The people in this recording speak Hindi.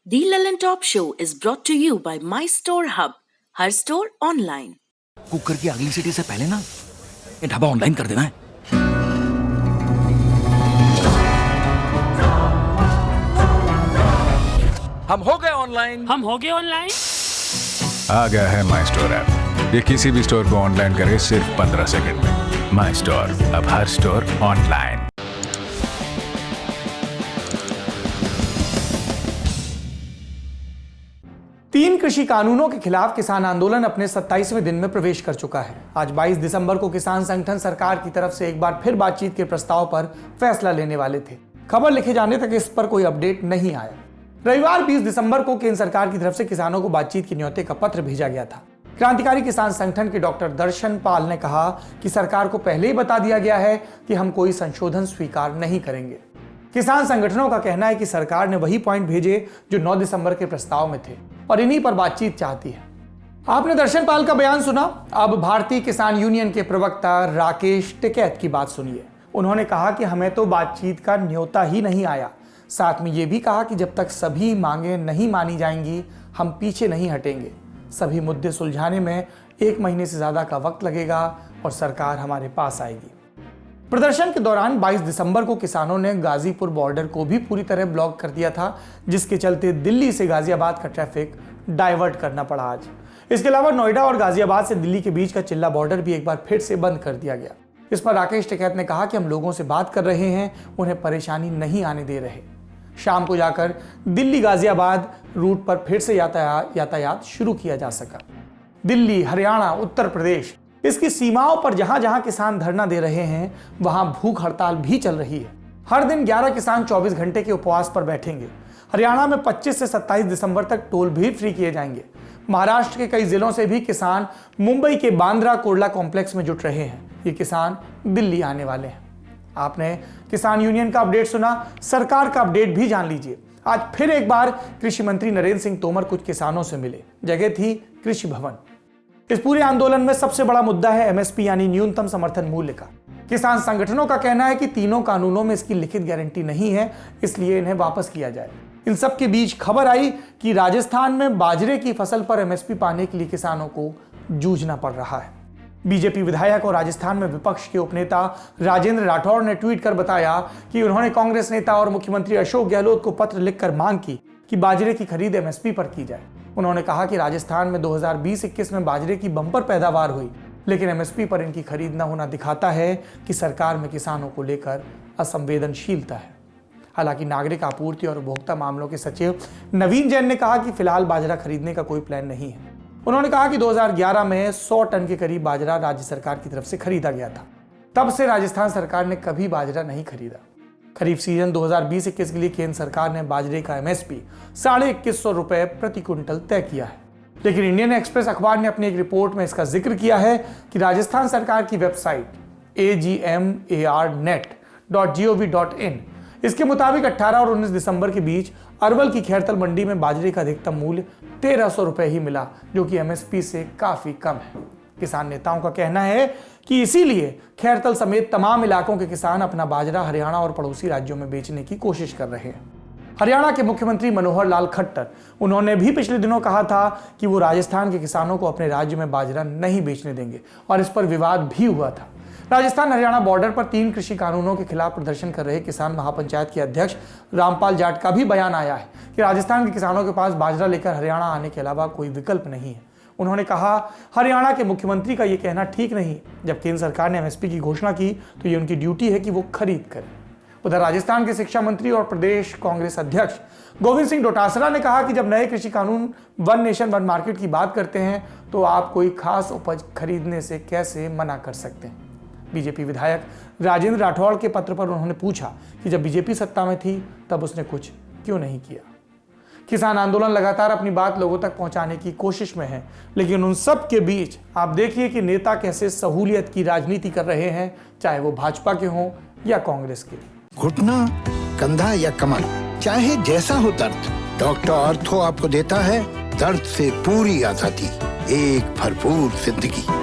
The Lallin Top Show is brought to you by My Store Hub, her store online. Cooker की अगली सीटी से पहले ना ये ढाबा ऑनलाइन कर देना है। हम हो गए ऑनलाइन। आ गया है माई स्टोर ऐप। ये किसी भी स्टोर को ऑनलाइन करे सिर्फ 15 सेकंड में। माई स्टोर, अब हर स्टोर ऑनलाइन। तीन कृषि कानूनों के खिलाफ किसान आंदोलन अपने 27वें दिन में प्रवेश कर चुका है। आज 22 दिसंबर को किसान संगठन सरकार की तरफ से एक बार फिर बातचीत के प्रस्ताव पर फैसला लेने वाले थे। खबर लिखे जाने तक इस पर कोई अपडेट नहीं आया। रविवार 20 दिसंबर को केंद्र सरकार की तरफ से किसानों को बातचीत के न्योते का पत्र भेजा गया था। क्रांतिकारी किसान संगठन के डॉक्टर दर्शन पाल ने कहा कि सरकार को पहले ही बता दिया गया है कि हम कोई संशोधन स्वीकार नहीं करेंगे। किसान संगठनों का कहना है कि सरकार ने वही पॉइंट भेजे जो 9 दिसंबर के प्रस्ताव में थे और इन्हीं पर बातचीत चाहती है। आपने दर्शन पाल का बयान सुना। अब भारतीय किसान यूनियन के प्रवक्ता राकेश टिकैत की बात सुनिए। उन्होंने कहा कि हमें तो बातचीत का न्योता ही नहीं आया। साथ में ये भी कहा कि जब तक सभी मांगे नहीं मानी जाएंगी हम पीछे नहीं हटेंगे। सभी मुद्दे सुलझाने में 1 महीने से ज्यादा का वक्त लगेगा और सरकार हमारे पास आएगी। प्रदर्शन के दौरान 22 दिसंबर को किसानों ने गाजीपुर बॉर्डर को भी पूरी तरह ब्लॉक कर दिया था, जिसके चलते दिल्ली से गाजियाबाद का ट्रैफिक डाइवर्ट करना पड़ा आज। इसके अलावा नोएडा और गाजियाबाद से दिल्ली के बीच का चिल्ला बॉर्डर भी एक बार फिर से बंद कर दिया गया। इस पर राकेश टिकैत ने कहा कि हम लोगों से बात कर रहे हैं, उन्हें परेशानी नहीं आने दे रहे। शाम को जाकर दिल्ली गाजियाबाद रूट पर फिर से यातायात शुरू किया जा सका। दिल्ली, हरियाणा, उत्तर प्रदेश, इसकी सीमाओं पर जहां जहां किसान धरना दे रहे हैं वहां भूख हड़ताल भी चल रही है। हर दिन 11 किसान 24 घंटे के उपवास पर बैठेंगे। हरियाणा में 25 से 27 दिसंबर तक टोल भी फ्री किए जाएंगे। महाराष्ट्र के कई जिलों से भी किसान मुंबई के बांद्रा कुर्ला कॉम्प्लेक्स में जुट रहे हैं। ये किसान दिल्ली आने वाले हैं। आपने किसान यूनियन का अपडेट सुना, सरकार का अपडेट भी जान लीजिए। आज फिर एक बार कृषि मंत्री नरेंद्र सिंह तोमर कुछ किसानों से मिले। जगह थी कृषि भवन। इस पूरे आंदोलन में सबसे बड़ा मुद्दा है एमएसपी यानी न्यूनतम समर्थन मूल्य का। किसान संगठनों का कहना है कि तीनों कानूनों में इसकी लिखित गारंटी नहीं है, इसलिए इन्हें वापस किया जाए। इन सब के बीच खबर आई कि राजस्थान में बाजरे की फसल पर एमएसपी पाने के लिए किसानों को जूझना पड़ रहा है। बीजेपी विधायक और राजस्थान में विपक्ष के उपनेता राजेंद्र राठौड़ ने ट्वीट कर बताया कि उन्होंने कांग्रेस नेता और मुख्यमंत्री अशोक गहलोत को पत्र लिखकर मांग की कि बाजरे की खरीद एमएसपी पर की जाए। उन्होंने कहा कि राजस्थान में 2020-21 में बाजरे की बम्पर पैदावार हुई, लेकिन एमएसपी पर इनकी खरीद न होना दिखाता है कि सरकार में किसानों को लेकर असंवेदनशीलता है। हालांकि नागरिक आपूर्ति और उपभोक्ता मामलों के सचिव नवीन जैन ने कहा कि फिलहाल बाजरा खरीदने का कोई प्लान नहीं है। उन्होंने कहा कि 2011 में 100 टन के करीब बाजरा राज्य सरकार की तरफ से खरीदा गया था। तब से राजस्थान सरकार ने कभी बाजरा नहीं खरीदा। खरीफ सीजन 2020-21 के लिए केंद्र सरकार ने बाजरे का एमएसपी 2150 रुपए प्रति क्विंटल तय किया है। लेकिन इंडियन एक्सप्रेस अखबार ने अपनी एक रिपोर्ट में इसका जिक्र किया है कि राजस्थान सरकार की वेबसाइट agmarnet.gov.in इसके मुताबिक 18 और 19 दिसंबर के बीच अरवल की खैरतल मंडी में बाजरे का अधिकतम मूल्य 1300 रुपए ही मिला, जो कि एमएसपी से काफी कम है। किसान नेताओं का कहना है कि इसीलिए खैरतल समेत तमाम इलाकों के किसान अपना बाजरा हरियाणा और पड़ोसी राज्यों में बेचने की कोशिश कर रहे हैं। हरियाणा के मुख्यमंत्री मनोहर लाल खट्टर, उन्होंने भी पिछले दिनों कहा था कि वो राजस्थान के किसानों को अपने राज्य में बाजरा नहीं बेचने देंगे और इस पर विवाद भी हुआ था। राजस्थान हरियाणा बॉर्डर पर 3 कृषि कानूनों के खिलाफ प्रदर्शन कर रहे किसान महापंचायत के अध्यक्ष रामपाल जाट का भी बयान आया है कि राजस्थान के किसानों के पास बाजरा लेकर हरियाणा आने के अलावा कोई विकल्प नहीं है। उन्होंने कहा, हरियाणा के मुख्यमंत्री का यह कहना ठीक नहीं। जब केंद्र सरकार ने एमएसपी की घोषणा की तो ये उनकी ड्यूटी है कि वो खरीद करें। उधर राजस्थान के शिक्षा मंत्री और प्रदेश कांग्रेस अध्यक्ष गोविंद सिंह डोटासरा ने कहा कि जब नए कृषि कानून वन नेशन वन मार्केट की बात करते हैं तो आप कोई खास उपज खरीदने से कैसे मना कर सकते हैं। बीजेपी विधायक राजेंद्र राठौड़ के पत्र पर उन्होंने पूछा कि जब बीजेपी सत्ता में थी तब उसने कुछ क्यों नहीं किया। किसान आंदोलन लगातार अपनी बात लोगों तक पहुंचाने की कोशिश में है, लेकिन उन सब के बीच आप देखिए कि नेता कैसे सहूलियत की राजनीति कर रहे हैं, चाहे वो भाजपा के हों या कांग्रेस के। घुटना, कंधा या कमर, चाहे जैसा हो दर्द, डॉक्टर ऑर्थो आपको देता है दर्द से पूरी आजादी, एक भरपूर जिंदगी।